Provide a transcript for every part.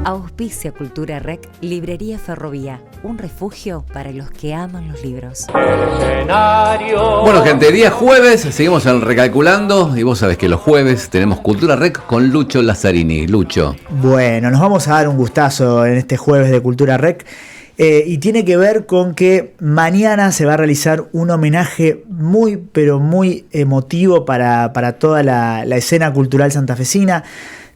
Auspicia Cultura Rec, Librería Ferrovía, un refugio para los que aman los libros. Bueno, gente, día jueves, seguimos en Recalculando y vos sabés que los jueves tenemos Cultura Rec con Lucho Lazzarini. Lucho. Bueno, nos vamos a dar un gustazo en este jueves de Cultura Rec y tiene que ver con que mañana se va a realizar un homenaje muy, pero muy emotivo para toda la escena cultural santafesina.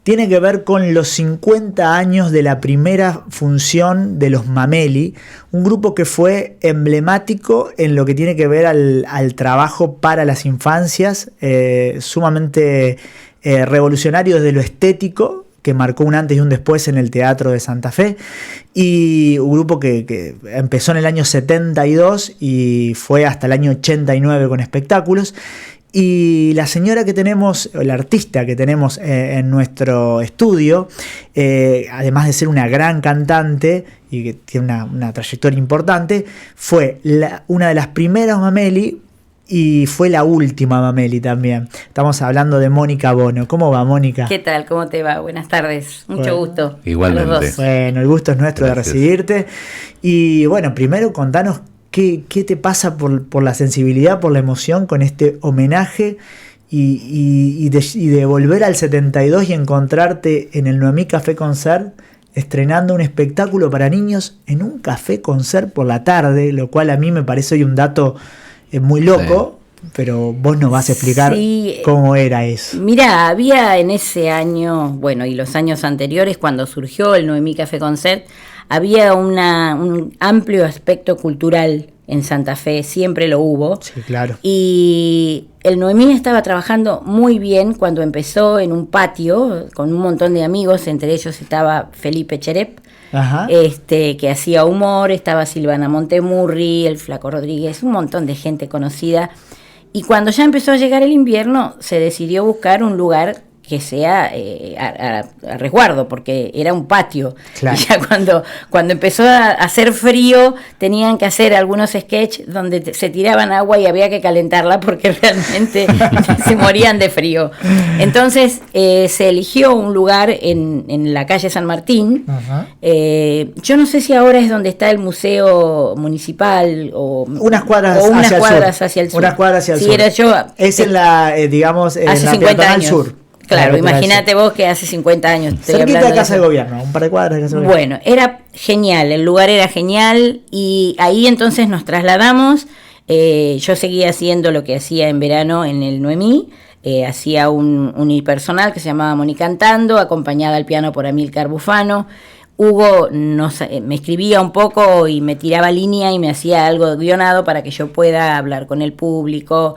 Tiene que ver con los 50 años de la primera función de los Mameli, un grupo que fue emblemático en lo que tiene que ver al trabajo para las infancias, sumamente revolucionario desde lo estético, que marcó un antes y un después en el Teatro de Santa Fe, y un grupo que empezó en el año 72 y fue hasta el año 89 con espectáculos. Y la señora que tenemos, o la artista que tenemos en nuestro estudio, además de ser una gran cantante y que tiene una trayectoria importante, fue una de las primeras Mameli y fue la última Mameli también. Estamos hablando de Mónica Bono. ¿Cómo va, Mónica? ¿Qué tal? ¿Cómo te va? Buenas tardes. Mucho gusto. Igualmente. A los dos. Bueno, el gusto es nuestro. Gracias. De recibirte. Y bueno, primero contanos ¿qué te pasa por la sensibilidad, por la emoción con este homenaje y de volver al 72 y encontrarte en el Noemí Café Concert estrenando un espectáculo para niños en un café concert por la tarde, lo cual a mí me parece hoy un dato muy loco, sí. Pero vos nos vas a explicar cómo era eso. Mira, había en ese año, bueno, y los años anteriores, cuando surgió el Noemí Café Concert, había un amplio aspecto cultural en Santa Fe, siempre lo hubo. Sí, claro. Y el Noemí estaba trabajando muy bien cuando empezó en un patio con un montón de amigos, entre ellos estaba Felipe Cherep, que hacía humor, estaba Silvana Montemurri, el Flaco Rodríguez, un montón de gente conocida. Y cuando ya empezó a llegar el invierno, se decidió buscar un lugar que sea a resguardo, porque era un patio. Claro. Y ya cuando empezó a hacer frío, tenían que hacer algunos sketches donde se tiraban agua y había que calentarla porque realmente se morían de frío. Entonces se eligió un lugar en la calle San Martín. Yo no sé si ahora es donde está el Museo Municipal o unas cuadras hacia el sur. Unas cuadras hacia el sur. Era yo, es en la, digamos, en hace la 50 años. Sur. Claro, imagínate vos que hace 50 años. Cerquita de Casa de Gobierno, un par de cuadras de Casa de Gobierno. Bueno, era genial, el lugar era genial y ahí entonces nos trasladamos. Yo seguía haciendo lo que hacía en verano en el Noemí. Hacía un unipersonal que se llamaba Monicantando, acompañada al piano por Amílcar Bufano. Hugo me escribía un poco y me tiraba línea y me hacía algo guionado para que yo pueda hablar con el público,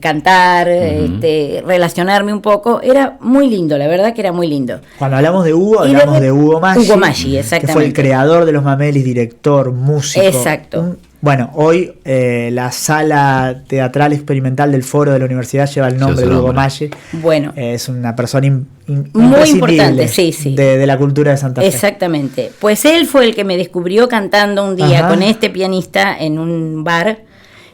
cantar, relacionarme un poco. Era muy lindo, la verdad que era muy lindo. Cuando hablamos de Hugo, hablamos de Hugo Maggi. Hugo Maggi, exactamente. Que fue el creador de los Mamelis, director, músico. Exacto. Bueno, hoy la sala teatral experimental del Foro de la Universidad lleva el nombre de Hugo Maggi. Bueno. Es una persona muy importante, sí. De la cultura de Santa Fe. Exactamente. Pues él fue el que me descubrió cantando un día con este pianista en un bar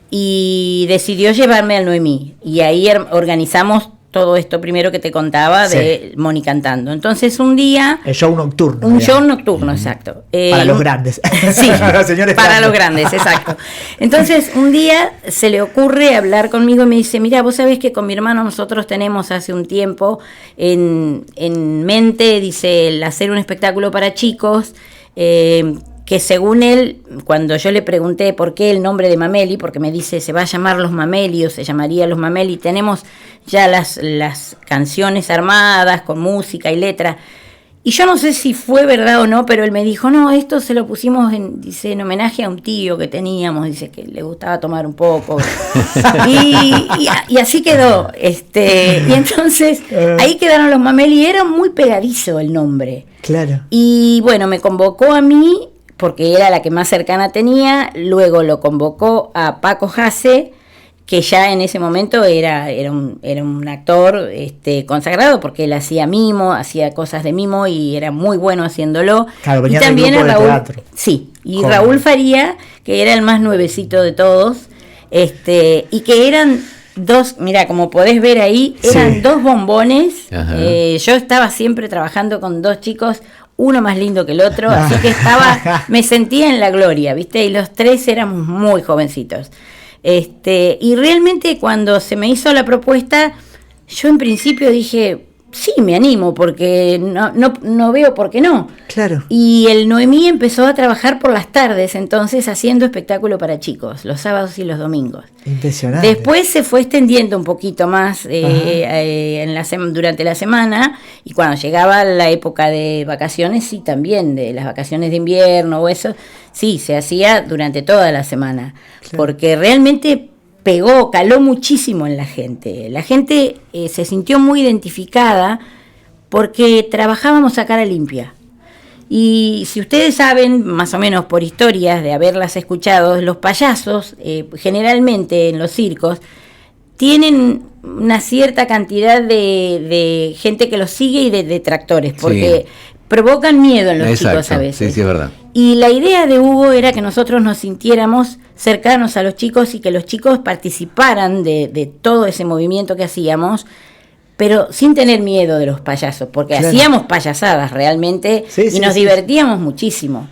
y decidió llevarme al Noemí. Y ahí organizamos todo esto primero que te contaba de Moni cantando. Entonces un día... El show nocturno. Show nocturno, exacto. Para los grandes. Sí, para los grandes, exacto. Entonces un día se le ocurre hablar conmigo y me dice, mira, vos sabés que con mi hermano nosotros tenemos hace un tiempo en mente, dice, el hacer un espectáculo para chicos, que según él, cuando yo le pregunté por qué el nombre de Mameli, porque me dice se va a llamar Los Mameli o se llamaría Los Mameli, tenemos ya las canciones armadas con música y letra, y yo no sé si fue verdad o no, pero él me dijo, no, esto se lo pusimos en homenaje a un tío que teníamos, dice que le gustaba tomar un poco, y así quedó, y entonces ahí quedaron Los Mameli, era muy pegadizo el nombre. Claro. Y bueno, me convocó a mí, porque era la que más cercana tenía, luego lo convocó a Paco Jase, que ya en ese momento era un actor consagrado, porque él hacía mimo, hacía cosas de mimo y era muy bueno haciéndolo. Claro, venía y también del grupo a Raúl, de teatro. Sí, y Raúl Faría, que era el más nuevecito de todos, y que eran dos, mira, como podés ver ahí, eran dos bombones. Yo estaba siempre trabajando con dos chicos uno más lindo que el otro, así que me sentía en la gloria, ¿viste? Y los 3 éramos muy jovencitos. Y realmente cuando se me hizo la propuesta, yo en principio dije, sí, me animo, porque no veo por qué no. Claro. Y el Noemí empezó a trabajar por las tardes, entonces haciendo espectáculo para chicos, los sábados y los domingos. Impresionante. Después se fue extendiendo un poquito más durante la semana, y cuando llegaba la época de vacaciones, sí, también, de las vacaciones de invierno o eso, sí, se hacía durante toda la semana, claro. Porque realmente caló muchísimo en la gente. La gente se sintió muy identificada porque trabajábamos a cara limpia. Y si ustedes saben, más o menos por historias de haberlas escuchado, los payasos, generalmente en los circos, tienen una cierta cantidad de gente que los sigue y de detractores, porque provocan miedo en los chicos a veces. Sí, es verdad. Y la idea de Hugo era que nosotros nos sintiéramos cercanos a los chicos y que los chicos participaran de todo ese movimiento que hacíamos, pero sin tener miedo de los payasos, porque hacíamos payasadas realmente y nos divertíamos muchísimo.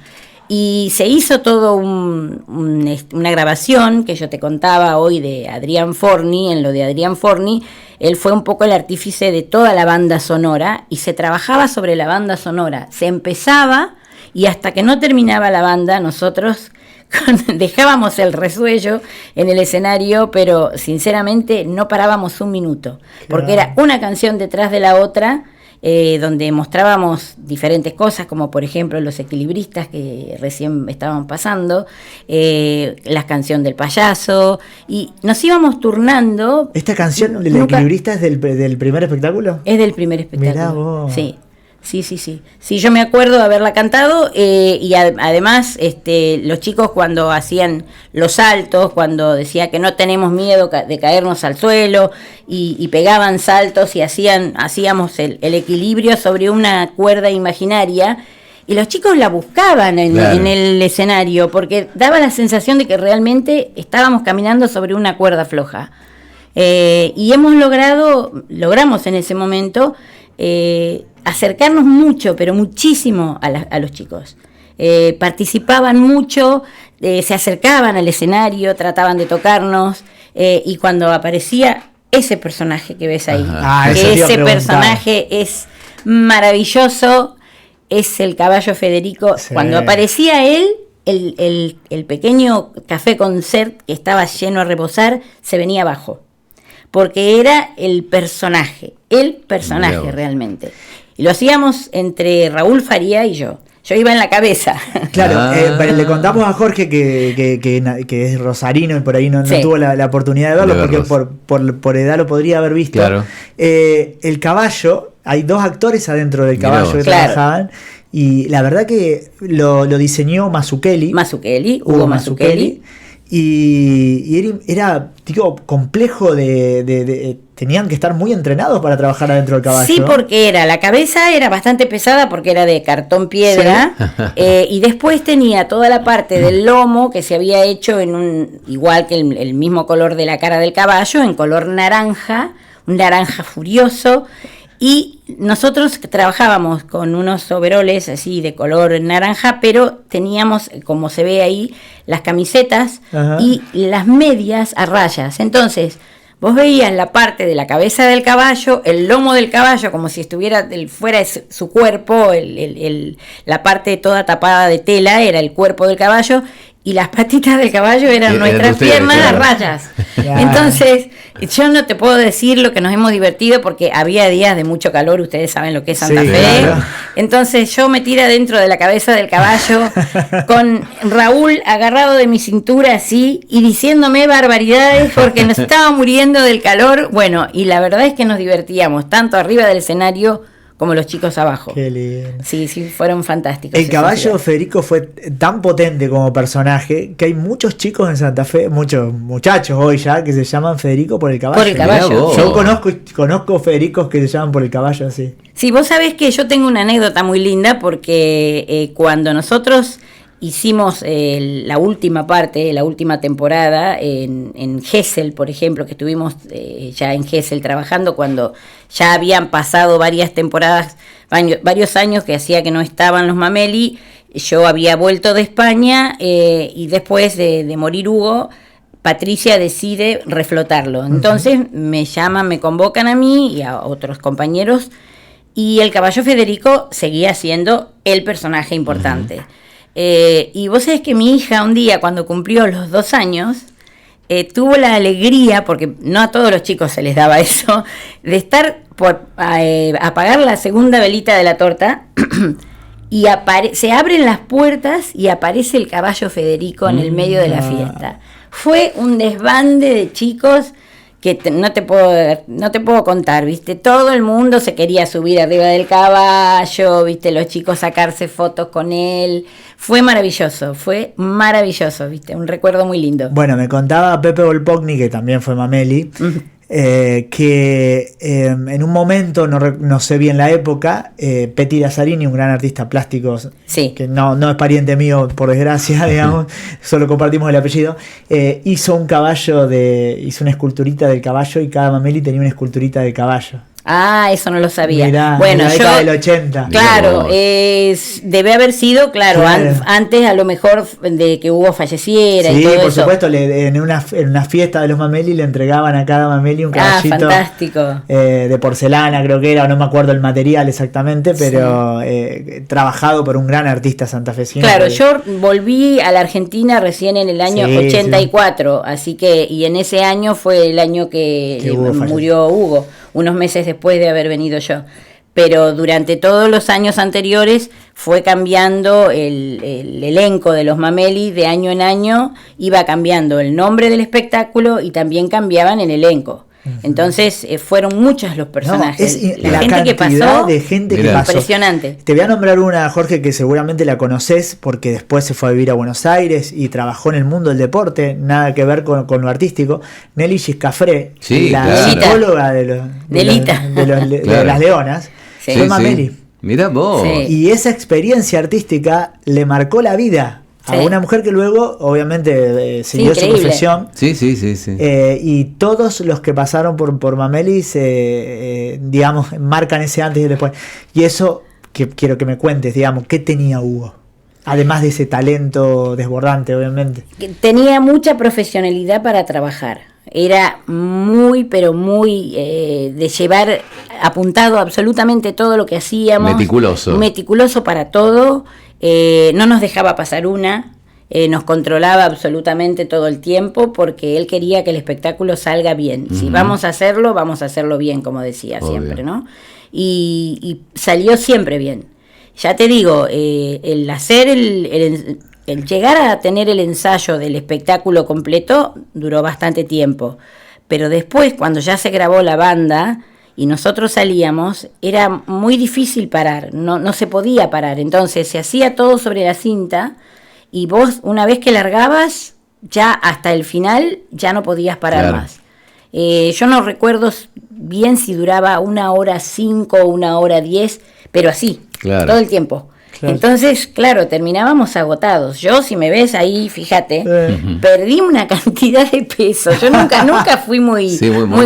Y se hizo todo una grabación que yo te contaba hoy de Adrián Forni. En lo de Adrián Forni, él fue un poco el artífice de toda la banda sonora y se trabajaba sobre la banda sonora. Se empezaba y hasta que no terminaba la banda nosotros dejábamos el resuello en el escenario, pero sinceramente no parábamos un minuto, porque era una canción detrás de la otra. Donde mostrábamos diferentes cosas, como por ejemplo los equilibristas que recién estaban pasando, la canción del payaso, y nos íbamos turnando. ¿Esta canción del equilibrista es del primer espectáculo? Es del primer espectáculo. Mirá vos. Sí. Sí, yo me acuerdo de haberla cantado, y además los chicos cuando hacían los saltos, cuando decía que no tenemos miedo de caernos al suelo, y pegaban saltos y hacíamos el equilibrio sobre una cuerda imaginaria, y los chicos la buscaban en el escenario, porque daba la sensación de que realmente estábamos caminando sobre una cuerda floja. Y logramos en ese momento acercarnos mucho, pero muchísimo a los chicos. Participaban mucho, se acercaban al escenario, trataban de tocarnos, y cuando aparecía ese personaje que ves ahí, que ese personaje es maravilloso, es el caballo Federico. Sí. Cuando aparecía él, el pequeño café concert que estaba lleno a rebosar se venía abajo, porque era el personaje realmente. Y lo hacíamos entre Raúl Faría y yo. Yo iba en la cabeza. Claro, pero le contamos a Jorge que es rosarino y por ahí no tuvo la oportunidad de verlo, porque por edad lo podría haber visto. Claro. El caballo, hay 2 actores adentro del caballo que trabajaban, y la verdad que lo diseñó Hugo Mazzucchelli. Y era complejo tenían que estar muy entrenados para trabajar adentro del caballo. Sí, porque la cabeza era bastante pesada porque era de cartón piedra, y después tenía toda la parte del lomo que se había hecho igual que el mismo color de la cara del caballo, en color naranja, un naranja furioso. Y nosotros trabajábamos con unos overoles así de color naranja, pero teníamos, como se ve ahí, las camisetas y las medias a rayas. Entonces, vos veías la parte de la cabeza del caballo, el lomo del caballo, como si fuera su cuerpo, la parte toda tapada de tela era el cuerpo del caballo, y las patitas del caballo eran nuestras piernas a rayas. Entonces, yo no te puedo decir lo que nos hemos divertido, porque había días de mucho calor, ustedes saben lo que es Santa Fe. Claro. Entonces yo metida dentro de la cabeza del caballo, con Raúl agarrado de mi cintura así, y diciéndome barbaridades porque nos estaba muriendo del calor. Bueno, y la verdad es que nos divertíamos, tanto arriba del escenario como los chicos abajo. Qué lindo. Sí, fueron fantásticos. El caballo Federico fue tan potente como personaje que hay muchos chicos en Santa Fe, muchos muchachos hoy ya, que se llaman Federico por el caballo. Por el caballo. Yo conozco Federicos que se llaman por el caballo así. Sí, vos sabés que yo tengo una anécdota muy linda, porque cuando nosotros hicimos la última parte, la última temporada en Gesell, por ejemplo, que estuvimos ya en Gesell trabajando cuando ya habían pasado varias temporadas, varios años que hacía que no estaban los Mameli. Yo había vuelto de España y después de morir Hugo, Patricia decide reflotarlo. Entonces me llaman, me convocan a mí y a otros compañeros, y el caballo Federico seguía siendo el personaje importante. Y vos sabés que mi hija un día, cuando cumplió los 2 años, tuvo la alegría, porque no a todos los chicos se les daba eso, de estar por apagar la segunda velita de la torta y se abren las puertas y aparece el caballo Federico en el medio de la fiesta. Fue un desbande de chicos que no te puedo contar, ¿viste? Todo el mundo se quería subir arriba del caballo, ¿viste? Los chicos sacarse fotos con él. Fue maravilloso, ¿viste? Un recuerdo muy lindo. Bueno, me contaba Pepe Volpogni, que también fue Mameli, que en un momento, no sé bien la época, Petty Lazzarini, un gran artista plástico, sí, que no es pariente mío, por desgracia, digamos, solo compartimos el apellido, hizo una esculturita del caballo, y cada Mameli tenía una esculturita del caballo. Ah, eso no lo sabía. Mirá, bueno, en la década del 80. Claro, debe haber sido, claro. Antes a lo mejor de que Hugo falleciera, y todo eso. Sí, por supuesto, en una fiesta de los Mameli le entregaban a cada Mameli un caballito. Fantástico. De porcelana, creo que era, no me acuerdo el material exactamente, pero trabajado por un gran artista santafesino. Claro, yo volví a la Argentina recién en el año 84, así que, y en ese año fue el año que murió Hugo, unos meses después de haber venido yo. Pero durante todos los años anteriores fue cambiando el elenco de los Mameli, de año en año iba cambiando el nombre del espectáculo y también cambiaban el elenco. Entonces fueron muchos los personajes. La gente que pasó, de gente que pasó. Impresionante. Te voy a nombrar una, Jorge, que seguramente la conoces porque después se fue a vivir a Buenos Aires y trabajó en el mundo del deporte, nada que ver con lo artístico. Nelly Giscafré, la psicóloga de las leonas, fue Mameli. Mirá vos. Sí. Y esa experiencia artística le marcó la vida a una mujer que luego, obviamente, siguió su profesión. Sí. Y todos los que pasaron por Mameli, digamos, marcan ese antes y después. Y eso, que quiero que me cuentes, digamos, ¿qué tenía Hugo? Además de ese talento desbordante, obviamente. Tenía mucha profesionalidad para trabajar. Era muy, pero muy de llevar apuntado absolutamente todo lo que hacíamos. Meticuloso para todo. No nos dejaba pasar una. Nos controlaba absolutamente todo el tiempo porque él quería que el espectáculo salga bien. Si vamos a hacerlo bien, como decía siempre, ¿no? Y salió siempre bien. Ya te digo, el hacer el llegar a tener el ensayo del espectáculo completo duró bastante tiempo, pero después cuando ya se grabó la banda y nosotros salíamos, era muy difícil parar, no se podía parar, entonces se hacía todo sobre la cinta y vos una vez que largabas, ya hasta el final ya no podías parar más. Yo no recuerdo bien si duraba 1:05 o 1:10, pero así, todo el tiempo. Claro. Entonces, claro, terminábamos agotados. Yo, si me ves ahí, fíjate, perdí una cantidad de peso. Yo nunca fui muy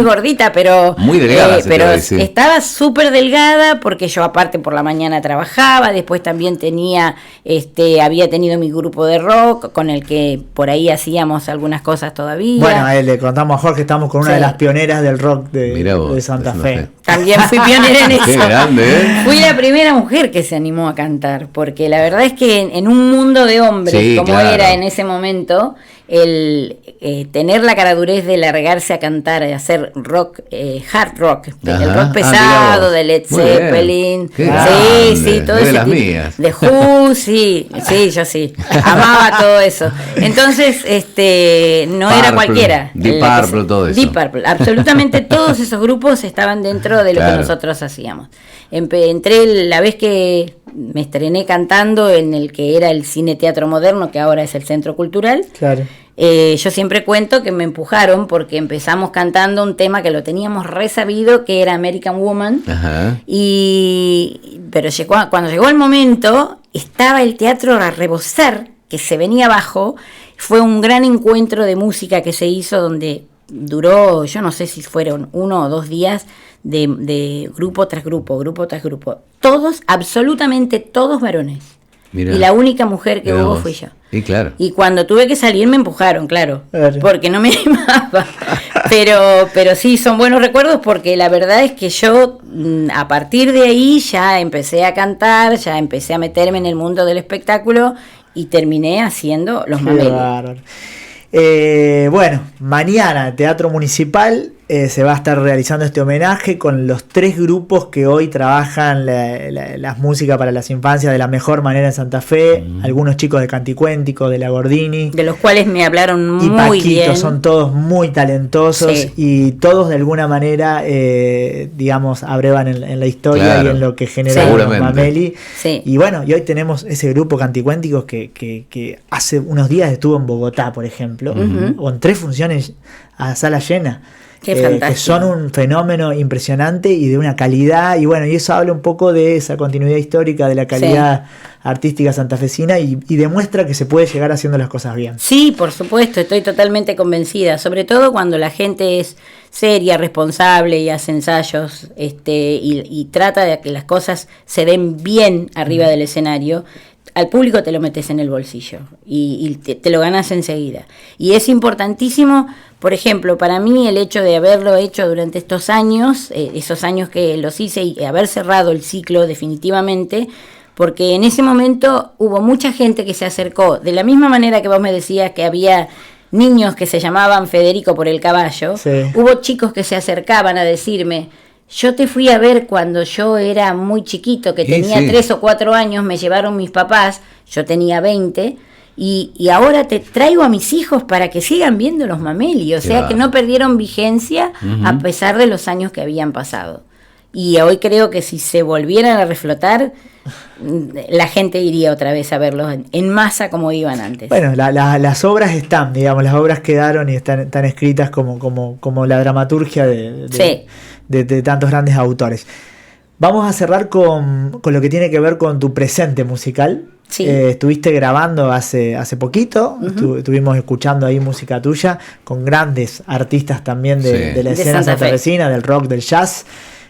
gordita, pero muy delgada, pero estaba súper delgada porque yo aparte por la mañana trabajaba, después también había tenido mi grupo de rock con el que por ahí hacíamos algunas cosas todavía. Bueno, le contamos a Jorge, estamos con una de las pioneras del rock de Santa Fe. También fui pionera en eso. Qué grande, Fui la primera mujer que se animó a cantar, porque la verdad es que en un mundo de hombres como era en ese momento, el tener la caradurez de largarse a cantar, de hacer rock, hard rock, el rock pesado de Led Zeppelin, todo de ese las tipo, mías. de Who, yo amaba todo eso. Entonces, no era cualquiera. Deep Purple, todo eso. Deep Purple, absolutamente todos esos grupos estaban dentro de lo que nosotros hacíamos. Entré la vez que me estrené cantando en el que era el Cine Teatro Moderno, que ahora es el Centro Cultural. Claro. Yo siempre cuento que me empujaron porque empezamos cantando un tema que lo teníamos resabido, que era American Woman. Ajá. Pero cuando llegó el momento, estaba el teatro a rebosar, que se venía abajo. Fue un gran encuentro de música que se hizo donde duró, yo no sé si fueron 1 o 2 días de grupo tras grupo, todos, absolutamente todos varones. Mirá. Y la única mujer que hubo fui yo. Y claro. Y cuando tuve que salir me empujaron, claro. Porque no me animaba. Pero sí, son buenos recuerdos porque la verdad es que yo a partir de ahí ya empecé a cantar, ya empecé a meterme en el mundo del espectáculo y terminé haciendo Los Mameli. Bueno, mañana Teatro Municipal se va a estar realizando este homenaje con los 3 grupos que hoy trabajan las músicas para las infancias de la mejor manera en Santa Fe. Algunos chicos de Canticuéntico, de la Gordini, de los cuales me hablaron muy Paquito, bien. Son todos muy talentosos y todos de alguna manera, digamos, abrevan en la historia y en lo que genera Los Mameli. Y bueno, y hoy tenemos ese grupo Canticuénticos que hace unos días estuvo en Bogotá, por ejemplo, con 3 funciones a sala llena. Que son un fenómeno impresionante y de una calidad, y bueno, y eso habla un poco de esa continuidad histórica, de la calidad artística santafesina y demuestra que se puede llegar haciendo las cosas bien. Sí, por supuesto, estoy totalmente convencida, sobre todo cuando la gente es seria, responsable y hace ensayos y trata de que las cosas se den bien arriba del escenario. Al público te lo metes en el bolsillo y te lo ganas enseguida. Y es importantísimo, por ejemplo, para mí el hecho de haberlo hecho durante estos años, esos años que los hice y haber cerrado el ciclo definitivamente, porque en ese momento hubo mucha gente que se acercó, de la misma manera que vos me decías que había niños que se llamaban Federico por el caballo, hubo chicos que se acercaban a decirme: yo te fui a ver cuando yo era muy chiquito, que tenía 3 o 4 años, me llevaron mis papás, yo tenía 20, y ahora te traigo a mis hijos para que sigan viendo Los Mameli, o sea que no perdieron vigencia a pesar de los años que habían pasado. Y hoy creo que si se volvieran a reflotar, la gente iría otra vez a verlos en masa como iban antes. Bueno, las obras están, digamos, las obras quedaron y están escritas como la dramaturgia de tantos grandes autores. Vamos a cerrar con lo que tiene que ver con tu presente musical. Estuviste grabando hace poquito, estuvimos escuchando ahí música tuya con grandes artistas también de la escena santafesina, del rock, del jazz.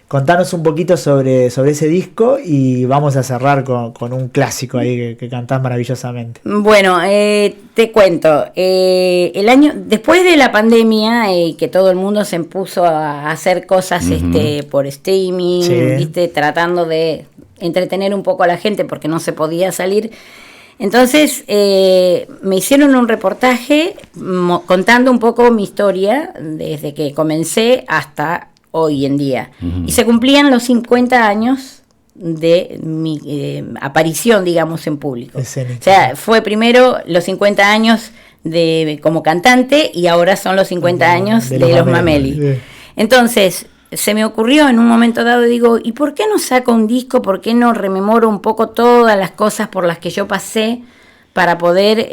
Contanos un poquito sobre ese disco y vamos a cerrar con un clásico ahí que cantás maravillosamente. Bueno, te cuento, el año después de la pandemia, que todo el mundo se puso a hacer cosas por streaming, ¿viste? Tratando de entretener un poco a la gente porque no se podía salir. Entonces me hicieron un reportaje contando un poco mi historia desde que comencé hasta hoy en día. Y se cumplían los 50 años de mi aparición, digamos, en público. Escénica. O sea, fue primero los 50 años como cantante y ahora son los 50 años de Los Mameli. Entonces, se me ocurrió en un momento dado, digo, ¿y por qué no saco un disco? ¿Por qué no rememoro un poco todas las cosas por las que yo pasé para poder,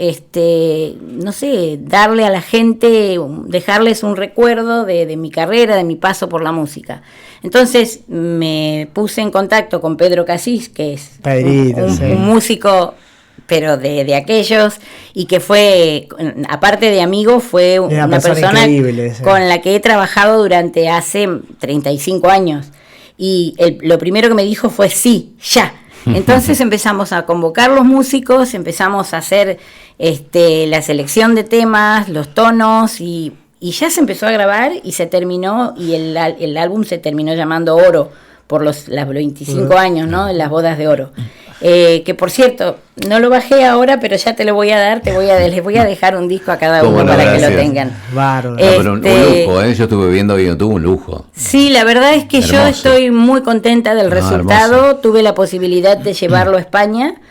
no sé, darle a la gente, dejarles un recuerdo de mi carrera, de mi paso por la música? Entonces me puse en contacto con Pedro Casís, que es un músico, pero de aquellos, y que fue, aparte de amigo, fue una persona con la que he trabajado durante hace 35 años. Y lo primero que me dijo fue sí, ya. Entonces empezamos a convocar los músicos, empezamos a hacer la selección de temas, los tonos, y ya se empezó a grabar y se terminó, y el álbum se terminó llamando Oro por los 25 años, ¿no? Las bodas de oro. Que por cierto, no lo bajé ahora, pero ya te lo voy a dar, les voy a dejar un disco a cada uno para que lo tengan. Pero un lujo, yo estuve viendo y tuvo un lujo. Sí, la verdad es que hermoso. Yo estoy muy contenta del resultado. Hermoso. Tuve la posibilidad de llevarlo a España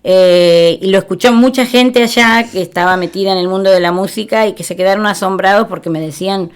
y lo escuchó mucha gente allá que estaba metida en el mundo de la música y que se quedaron asombrados porque me decían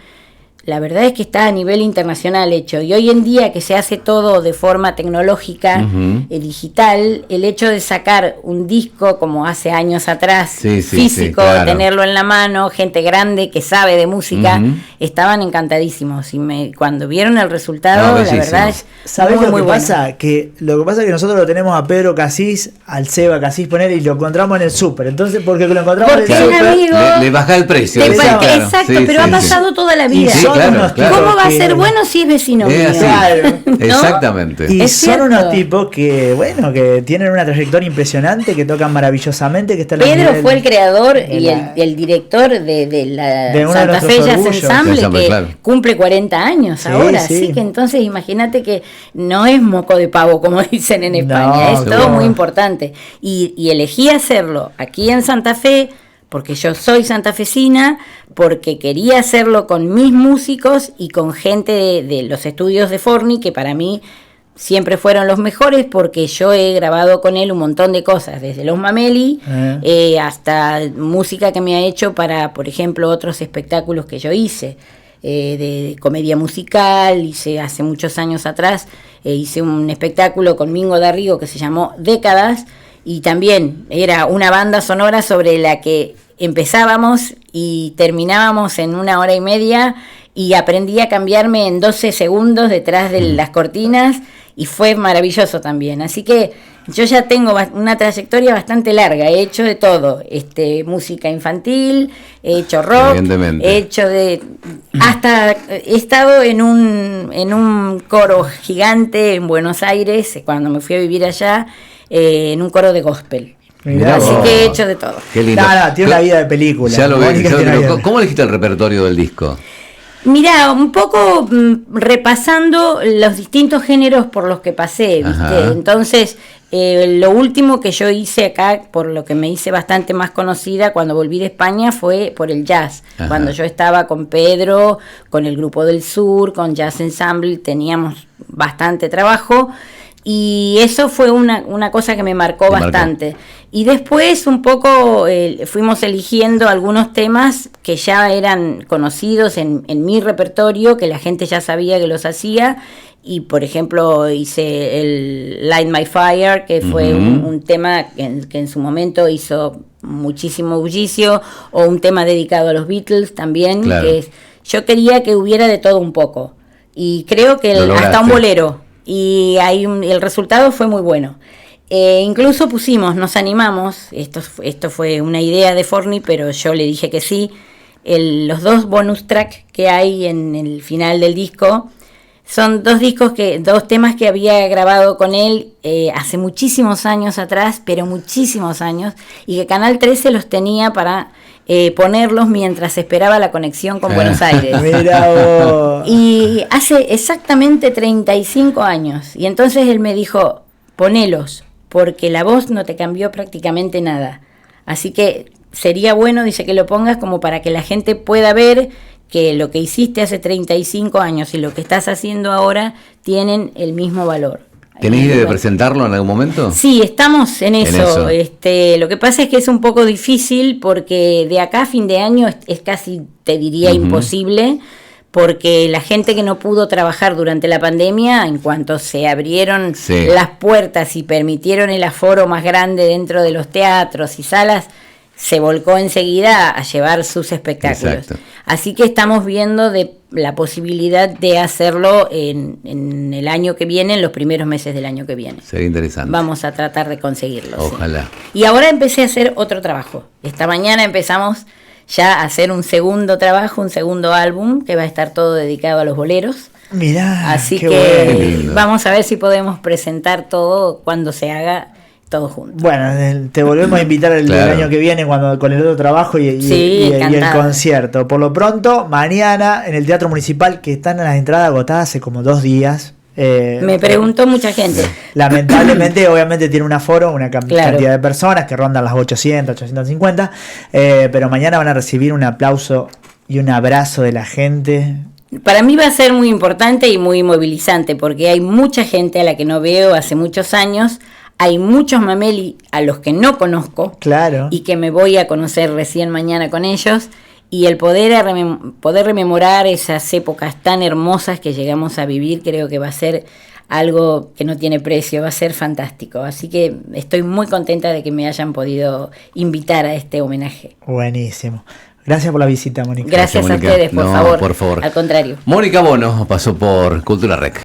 la verdad es que está a nivel internacional hecho, y hoy en día que se hace todo de forma tecnológica, digital, el hecho de sacar un disco como hace años atrás, físico, claro, tenerlo en la mano, gente grande que sabe de música, estaban encantadísimos, y cuando vieron el resultado, la verdad es ¿sabés lo que pasa? Que lo que pasa es que nosotros lo tenemos a Pedro Casís, al Seba Casís, y lo encontramos en el súper, entonces porque lo encontramos en el súper, le baja el precio. Exacto, pero ha pasado toda la vida. Claro. ¿Cómo va a ser bueno si es vecino mío? Claro. ¿No? Exactamente. Y son unos tipos que tienen una trayectoria impresionante, que tocan maravillosamente, que está Pedro fue el creador y el director de la Santa Fe Jazz Ensemble, que cumple 40 años ahora, así que entonces imagínate que no es moco de pavo, como dicen en España, es todo muy importante. Y elegí hacerlo aquí en Santa Fe, porque yo soy santafesina, porque quería hacerlo con mis músicos y con gente de los estudios de Forni, que para mí siempre fueron los mejores, porque yo he grabado con él un montón de cosas, desde Los Mameli hasta música que me ha hecho para, por ejemplo, otros espectáculos que yo hice, de comedia musical. Hice hace muchos años atrás, hice un espectáculo con Mingo Darrigo que se llamó Décadas, y también era una banda sonora sobre la que empezábamos y terminábamos en 1 hora y media, y aprendí a cambiarme en 12 segundos detrás de las cortinas, y fue maravilloso también. Así que yo ya tengo una trayectoria bastante larga, he hecho de todo, música infantil, he hecho rock, he hecho hasta he estado en un coro gigante en Buenos Aires, cuando me fui a vivir allá, en un coro de gospel. Así que he hecho de todo. Qué lindo. Tiene una vida de película. Ya lo ves. ¿Cómo elegiste el repertorio del disco? Mirá, un poco repasando los distintos géneros por los que pasé, ¿viste? Entonces, lo último que yo hice acá, por lo que me hice bastante más conocida cuando volví de España, fue por el jazz. Cuando yo estaba con Pedro, con el Grupo del Sur, con Jazz Ensemble, teníamos bastante trabajo. Y eso fue una cosa que me marcó bastante. Y después un poco fuimos eligiendo algunos temas que ya eran conocidos en mi repertorio, que la gente ya sabía que los hacía. Y por ejemplo hice el Light My Fire, que fue un tema que en su momento hizo muchísimo bullicio, o un tema dedicado a los Beatles también, que yo quería que hubiera de todo un poco. Y creo que hasta un bolero. Y el resultado fue muy bueno. Incluso nos animamos, esto fue una idea de Forni, pero yo le dije que sí. Los 2 bonus track que hay en el final del disco son 2 temas que había grabado con él hace muchísimos años atrás, pero muchísimos años, y que Canal 13 los tenía para ponerlos mientras esperaba la conexión con Buenos Aires. Mira vos. Y hace exactamente 35 años. Y entonces él me dijo, ponelos, porque la voz no te cambió prácticamente nada. Así que sería bueno, dice, que lo pongas como para que la gente pueda ver que lo que hiciste hace 35 años y lo que estás haciendo ahora tienen el mismo valor. ¿Tenés idea de presentarlo en algún momento? Sí, estamos en eso. Lo que pasa es que es un poco difícil, porque de acá a fin de año es casi, te diría, imposible, porque la gente que no pudo trabajar durante la pandemia, en cuanto se abrieron las puertas y permitieron el aforo más grande dentro de los teatros y salas, se volcó enseguida a llevar sus espectáculos. Exacto. Así que estamos viendo de la posibilidad de hacerlo en el año que viene, en los primeros meses del año que viene. Sería interesante. Vamos a tratar de conseguirlo. Ojalá. Sí. Y ahora empecé a hacer otro trabajo. Esta mañana empezamos ya a hacer un segundo trabajo, un segundo álbum, que va a estar todo dedicado a los boleros. Mirá, así que bueno, vamos a ver si podemos presentar todo cuando se haga todos juntos. Bueno, te volvemos a invitar el año que viene con el otro trabajo y el concierto. Por lo pronto, mañana en el Teatro Municipal, que están las entradas agotadas hace como 2 días. Me preguntó mucha gente. Lamentablemente, obviamente tiene un aforo, una cantidad de personas que rondan las 800, 850, pero mañana van a recibir un aplauso y un abrazo de la gente. Para mí va a ser muy importante y muy movilizante, porque hay mucha gente a la que no veo hace muchos años. Hay muchos Mameli a los que no conozco, y que me voy a conocer recién mañana con ellos, y el poder rememorar esas épocas tan hermosas que llegamos a vivir, creo que va a ser algo que no tiene precio, va a ser fantástico. Así que estoy muy contenta de que me hayan podido invitar a este homenaje. Buenísimo. Gracias por la visita, Mónica. Gracias, Mónica. A ustedes, por favor. Al contrario. Mónica Bono pasó por Cultura Rec.